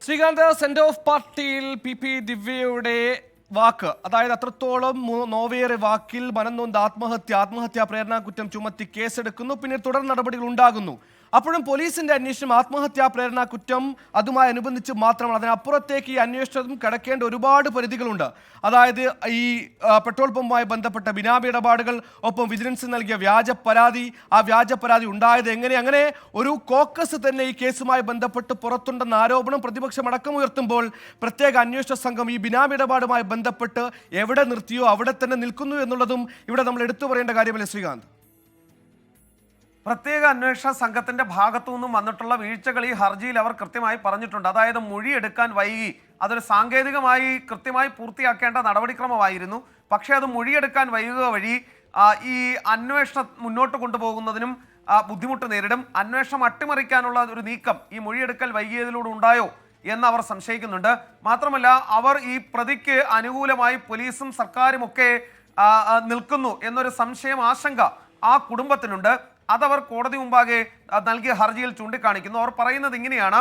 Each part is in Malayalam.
ശ്രീകാന്ത്, സെന്റ് ഓഫ് പാർട്ടിയിൽ പി ദിവ്യയുടെ വാക്ക്, അതായത് അത്രത്തോളം നോവേറെ വാക്കിൽ മനംനൊന്ത് ആത്മഹത്യാ പ്രേരണാ കുറ്റം ചുമത്തി കേസെടുക്കുന്നു, പിന്നീട് തുടർ നടപടികൾ ഉണ്ടാകുന്നു. അപ്പോഴും പോലീസിന്റെ അന്വേഷണം ആത്മഹത്യാ പ്രേരണാ കുറ്റം അതുമായി അനുബന്ധിച്ച് മാത്രമാണ്. അതിനപ്പുറത്തേക്ക് ഈ അന്വേഷണം കടക്കേണ്ട ഒരുപാട് പരിധികളുണ്ട്. അതായത് ഈ പെട്രോൾ പമ്പുമായി ബന്ധപ്പെട്ട ബിനാമി ഇടപാടുകൾ, ഒപ്പം വിജിലൻസ് നൽകിയ വ്യാജ പരാതി ഉണ്ടായത് എങ്ങനെ, അങ്ങനെ ഒരു കോക്കസ് തന്നെ ഈ കേസുമായി ബന്ധപ്പെട്ട് പുറത്തുണ്ടെന്ന ആരോപണം പ്രതിപക്ഷം അടക്കം ഉയർത്തുമ്പോൾ പ്രത്യേക അന്വേഷണ സംഘം ഈ ബിനാമി ഇടപാടുമായി ബന്ധപ്പെട്ട് എവിടെ നിർത്തിയോ അവിടെ തന്നെ നിൽക്കുന്നു എന്നുള്ളതും ഇവിടെ നമ്മൾ എടുത്തു പറയേണ്ട കാര്യമല്ലേ ശ്രീകാന്ത്? പ്രത്യേക അന്വേഷണ സംഘത്തിന്റെ ഭാഗത്തു നിന്നും വന്നിട്ടുള്ള വീഴ്ചകൾ ഈ ഹർജിയിൽ അവർ കൃത്യമായി പറഞ്ഞിട്ടുണ്ട്. അതായത് മൊഴിയെടുക്കാൻ വൈകി, അതൊരു സാങ്കേതികമായി കൃത്യമായി പൂർത്തിയാക്കേണ്ട നടപടിക്രമമായിരുന്നു. പക്ഷേ അത് മൊഴിയെടുക്കാൻ വൈകുക വഴി ഈ അന്വേഷണം മുന്നോട്ട് കൊണ്ടുപോകുന്നതിനും ബുദ്ധിമുട്ട് നേരിടും. അന്വേഷണം അട്ടിമറിക്കാനുള്ള ഒരു നീക്കം ഈ മൊഴിയെടുക്കൽ വൈകിയതിലൂടെ ഉണ്ടായോ എന്ന് അവർ സംശയിക്കുന്നുണ്ട്. മാത്രമല്ല, അവർ ഈ പ്രതിക്ക് അനുകൂലമായി പോലീസും സർക്കാരുമൊക്കെ നിൽക്കുന്നു എന്നൊരു ആശങ്ക ആ കുടുംബത്തിനുണ്ട്. അതവർ കോടതി മുമ്പാകെ നൽകിയ ഹർജിയിൽ ചൂണ്ടിക്കാണിക്കുന്നു. അവർ പറയുന്നത് ഇങ്ങനെയാണ്: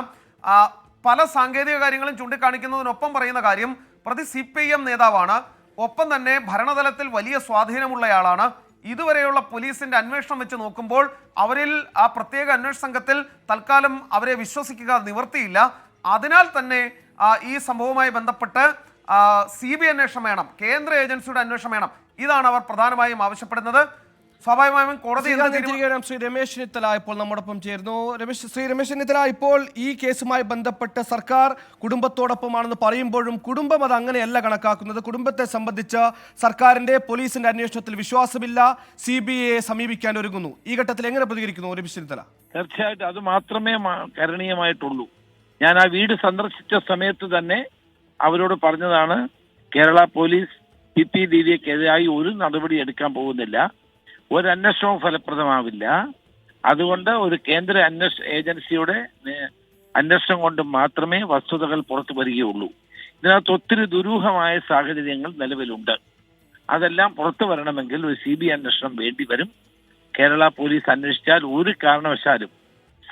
പല സാങ്കേതിക കാര്യങ്ങളും ചൂണ്ടിക്കാണിക്കുന്നതിനൊപ്പം പറയുന്ന കാര്യം, പ്രതി CPIM നേതാവാണ്, ഒപ്പം തന്നെ ഭരണതലത്തിൽ വലിയ സ്വാധീനമുള്ളയാളാണ്. ഇതുവരെയുള്ള പോലീസിന്റെ അന്വേഷണം വെച്ച് നോക്കുമ്പോൾ അവരിൽ ആ പ്രത്യേക അന്വേഷണ സംഘത്തിൽ തൽക്കാലം അവരെ വിശ്വസിക്കുക നിവൃത്തിയില്ല. അതിനാൽ തന്നെ ഈ സംഭവവുമായി ബന്ധപ്പെട്ട് CBI അന്വേഷണം വേണം, കേന്ദ്ര ഏജൻസിയുടെ അന്വേഷണം വേണം. ഇതാണ് അവർ പ്രധാനമായും ആവശ്യപ്പെടുന്നത്. സ്വാഭാവികമായും കോടതി ശ്രീ രമേശ് ചെന്നിത്തല ഇപ്പോൾ നമ്മോടൊപ്പം ചേരുന്നു. ശ്രീ രമേശ് ചെന്നിത്തല, ഇപ്പോൾ ഈ കേസുമായി ബന്ധപ്പെട്ട് സർക്കാർ കുടുംബത്തോടൊപ്പമാണെന്ന് പറയുമ്പോഴും കുടുംബം അത് അങ്ങനെയല്ല കണക്കാക്കുന്നത്. കുടുംബത്തെ സംബന്ധിച്ച് സർക്കാരിന്റെ പോലീസിന്റെ അന്വേഷണത്തിൽ വിശ്വാസമില്ല, CBIയെ സമീപിക്കാൻ ഒരുങ്ങുന്നു. ഈ ഘട്ടത്തിൽ എങ്ങനെ പ്രതികരിക്കുന്നു രമേശ് ചെന്നിത്തല? തീർച്ചയായിട്ടും അത് മാത്രമേ കരണീയമായിട്ടുള്ളൂ. ഞാൻ ആ വീട് സന്ദർശിച്ച സമയത്ത് തന്നെ അവരോട് പറഞ്ഞതാണ്, കേരള പോലീസ് PP ദിവ്യക്കെതിരായി ഒരു നടപടി എടുക്കാൻ പോകുന്നില്ല, ഒരു അന്വേഷണവും ഫലപ്രദമാവില്ല. അതുകൊണ്ട് ഒരു കേന്ദ്ര ഏജൻസിയുടെ അന്വേഷണം കൊണ്ട് മാത്രമേ വസ്തുതകൾ പുറത്തു വരികയുള്ളൂ. ഇതിനകത്ത് ഒത്തിരി ദുരൂഹമായ സാഹചര്യങ്ങൾ നിലവിലുണ്ട്. അതെല്ലാം പുറത്തു വരണമെങ്കിൽ ഒരു CBI അന്വേഷണം വേണ്ടി വരും. കേരള പോലീസ് അന്വേഷിച്ചാൽ ഒരു കാരണവശാലും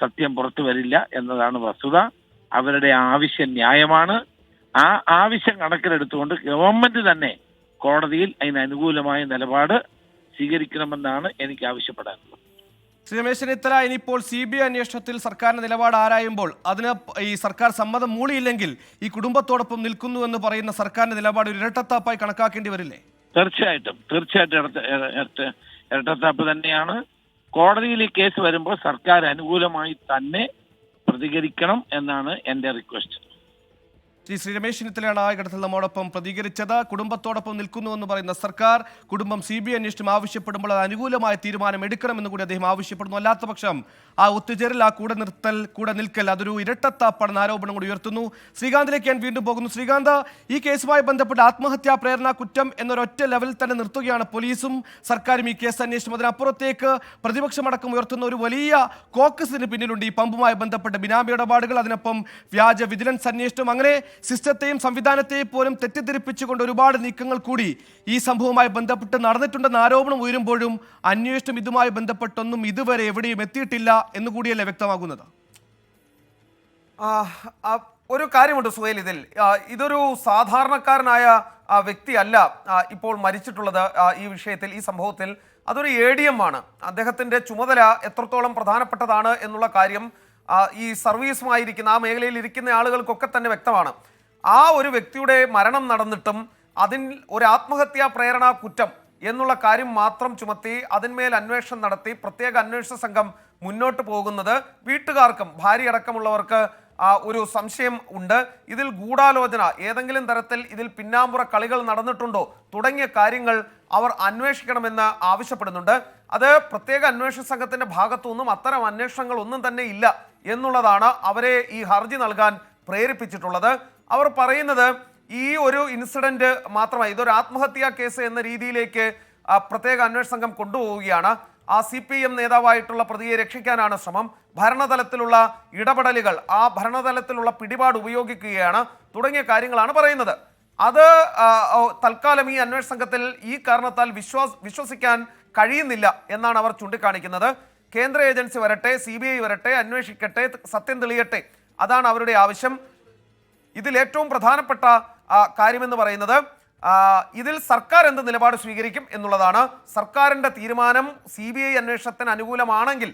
സത്യം പുറത്തു വരില്ല എന്നതാണ് വസ്തുത. അവരുടെ ആവശ്യം ന്യായമാണ്. ആ ആവശ്യം കണക്കിലെടുത്തുകൊണ്ട് ഗവൺമെന്റ് തന്നെ കോടതിയിൽ അതിന് അനുകൂലമായ നിലപാട് സ്വീകരിക്കണമെന്നാണ് എനിക്ക് ആവശ്യപ്പെടാനുള്ളത്. ശ്രീ രമേശ് ചെന്നിത്തല, ഇനിയിപ്പോൾ CBI അന്വേഷണത്തിൽ സർക്കാരിന്റെ നിലപാട് ആരായുമ്പോൾ അതിന് ഈ സർക്കാർ സമ്മതം മൂളിയില്ലെങ്കിൽ ഈ കുടുംബത്തോടൊപ്പം നിൽക്കുന്നു എന്ന് പറയുന്ന സർക്കാരിന്റെ നിലപാട് ഒരു ഇരട്ടത്താപ്പായി കണക്കാക്കേണ്ടി വരില്ലേ? തീർച്ചയായിട്ടും ഇരട്ടത്താപ്പ് തന്നെയാണ്. കോടതിയിൽ ഈ കേസ് വരുമ്പോൾ സർക്കാർ അനുകൂലമായി തന്നെ പ്രതികരിക്കണം എന്നാണ് എൻ്റെ റിക്വസ്റ്റ്. ശ്രീ രമേശ് ചെന്നിത്തലയാണ് ആ ഘട്ടത്തിൽ നമ്മോടൊപ്പം പ്രതികരിച്ചത്. കുടുംബത്തോടൊപ്പം നിൽക്കുന്നു എന്ന് പറയുന്ന സർക്കാർ കുടുംബം CBI അന്വേഷണം ആവശ്യപ്പെടുമ്പോൾ അത് അനുകൂലമായ തീരുമാനം എടുക്കണമെന്ന് കൂടി അദ്ദേഹം ആവശ്യപ്പെടുന്നു. അല്ലാത്ത പക്ഷം ആ ഒത്തുചേരൽ, ആ കൂടെ നിൽക്കൽ അതൊരു ഇരട്ടത്താപ്പാണെന്ന ആരോപണം കൂടി ഉയർത്തുന്നു. ശ്രീകാന്തിലേക്ക് ഞാൻ വീണ്ടും പോകുന്നു. ശ്രീകാന്ത്, ഈ കേസുമായി ബന്ധപ്പെട്ട് ആത്മഹത്യാ പ്രേരണ കുറ്റം എന്നൊരൊറ്റ ലെവലിൽ തന്നെ നിർത്തുകയാണ് പോലീസും സർക്കാരും ഈ കേസ് അന്വേഷണം. അതിനപ്പുറത്തേക്ക് പ്രതിപക്ഷമടക്കം ഉയർത്തുന്ന ഒരു വലിയ കോക്കസിന് പിന്നിലുണ്ട്. ഈ പമ്പുമായി ബന്ധപ്പെട്ട ബിനാമി ഇടപാടുകൾ, അതിനൊപ്പം വ്യാജ വിജിലൻസ് അന്വേഷണം, അങ്ങനെ സിസ്റ്റത്തെയും സംവിധാനത്തെയും പോലും തെറ്റിദ്ധരിപ്പിച്ചുകൊണ്ട് ഒരുപാട് നീക്കങ്ങൾ കൂടി ഈ സംഭവവുമായി ബന്ധപ്പെട്ട് നടന്നിട്ടുണ്ടെന്ന ആരോപണം ഉയരുമ്പോഴും അന്വേഷണം ഇതുമായി ബന്ധപ്പെട്ടൊന്നും ഇതുവരെ എവിടെയും എത്തിയിട്ടില്ല എന്നുകൂടിയല്ലേ വ്യക്തമാകുന്നത്? ഒരു കാര്യമുണ്ട് സുഹേൽ, ഇതൊരു സാധാരണക്കാരനായ വ്യക്തിയല്ല ഇപ്പോൾ മരിച്ചിട്ടുള്ളത്. ഈ വിഷയത്തിൽ, ഈ സംഭവത്തിൽ അതൊരു ADM ആണ്. അദ്ദേഹത്തിന്റെ ചുമതല എത്രത്തോളം പ്രധാനപ്പെട്ടതാണ് എന്നുള്ള കാര്യം ഈ സർവീസുമായിരിക്കുന്ന ആ മേഖലയിൽ ഇരിക്കുന്ന ആളുകൾക്കൊക്കെ തന്നെ വ്യക്തമാണ്. ആ ഒരു വ്യക്തിയുടെ മരണം നടന്നിട്ടും അതിൽ ഒരു ആത്മഹത്യാ പ്രേരണ കുറ്റം എന്നുള്ള കാര്യം മാത്രം ചുമത്തി അതിന്മേൽ അന്വേഷണം നടത്തി പ്രത്യേക അന്വേഷണ സംഘം മുന്നോട്ട് പോകുന്നത് വീട്ടുകാർക്കും ഭാര്യ അടക്കമുള്ളവർക്ക് ഒരു സംശയം ഉണ്ട്. ഇതിൽ ഗൂഢാലോചന, ഏതെങ്കിലും തരത്തിൽ ഇതിൽ പിന്നാമ്പുറ കളികൾ നടന്നിട്ടുണ്ടോ തുടങ്ങിയ കാര്യങ്ങൾ അവർ അന്വേഷിക്കണമെന്ന് ആവശ്യപ്പെടുന്നുണ്ട്. അത് പ്രത്യേക അന്വേഷണ സംഘത്തിന്റെ ഭാഗത്തുനിന്നും അത്തരം അന്വേഷണങ്ങൾ ഒന്നും തന്നെ ഇല്ല എന്നുള്ളതാണ് അവരെ ഈ ഹർജി നൽകാൻ പ്രേരിപ്പിച്ചിട്ടുള്ളത്. അവർ പറയുന്നത് ഈ ഒരു ഇൻസിഡന്റ് മാത്രമായി ഇതൊരു ആത്മഹത്യാ കേസ് എന്ന രീതിയിലേക്ക് പ്രത്യേക അന്വേഷണ സംഘം കൊണ്ടുപോവുകയാണ്. ആ CPIM നേതാവായിട്ടുള്ള പ്രതിയെ രക്ഷിക്കാനാണ് ശ്രമം. ഭരണതലത്തിലുള്ള ഇടപെടലുകൾ, ആ ഭരണതലത്തിലുള്ള പിടിപാട് ഉപയോഗിക്കുകയാണ് തുടങ്ങിയ കാര്യങ്ങളാണ് പറയുന്നത്. അത് തൽക്കാലം ഈ അന്വേഷണ സംഘത്തിൽ ഈ കാരണത്താൽ വിശ്വസിക്കാൻ കഴിയുന്നില്ല എന്നാണ് അവർ ചൂണ്ടിക്കാണിക്കുന്നത്. കേന്ദ്ര ഏജൻസി വരട്ടെ, CBI വരട്ടെ, അന്വേഷിക്കട്ടെ, സത്യം തെളിയട്ടെ, അതാണ് അവരുടെ ആവശ്യം. ഇതിൽ ഏറ്റവും പ്രധാനപ്പെട്ട കാര്യമെന്ന് പറയുന്നത് ഇതിൽ സർക്കാർ എന്ത് നിലപാട് സ്വീകരിക്കും എന്നുള്ളതാണ്. സർക്കാരിൻ്റെ തീരുമാനം CBI അന്വേഷണത്തിന് അനുകൂലമാണെങ്കിൽ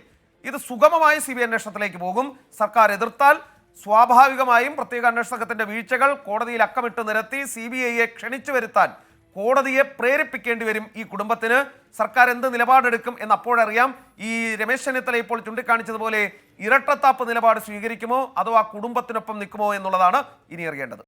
ഇത് സുഗമമായി CBI അന്വേഷണത്തിലേക്ക് പോകും. സർക്കാർ എതിർത്താൽ സ്വാഭാവികമായും പ്രത്യേക അന്വേഷണ സംഘത്തിന്റെ വീഴ്ചകൾ കോടതിയിൽ അക്കമിട്ട് നിരത്തി CBIയെ ക്ഷണിച്ചു വരുത്താൻ കോടതിയെ പ്രേരിപ്പിക്കേണ്ടി വരും ഈ കുടുംബത്തിന്. സർക്കാർ എന്ത് നിലപാടെടുക്കും എന്ന് അപ്പോഴറിയാം. ഈ രമേശ് ചെന്നിത്തല ഇപ്പോൾ ചൂണ്ടിക്കാണിച്ചതുപോലെ ഇരട്ടത്താപ്പ് നിലപാട് സ്വീകരിക്കുമോ അതോ ആ കുടുംബത്തിനൊപ്പം നിൽക്കുമോ എന്നുള്ളതാണ് ഇനി അറിയേണ്ടത്.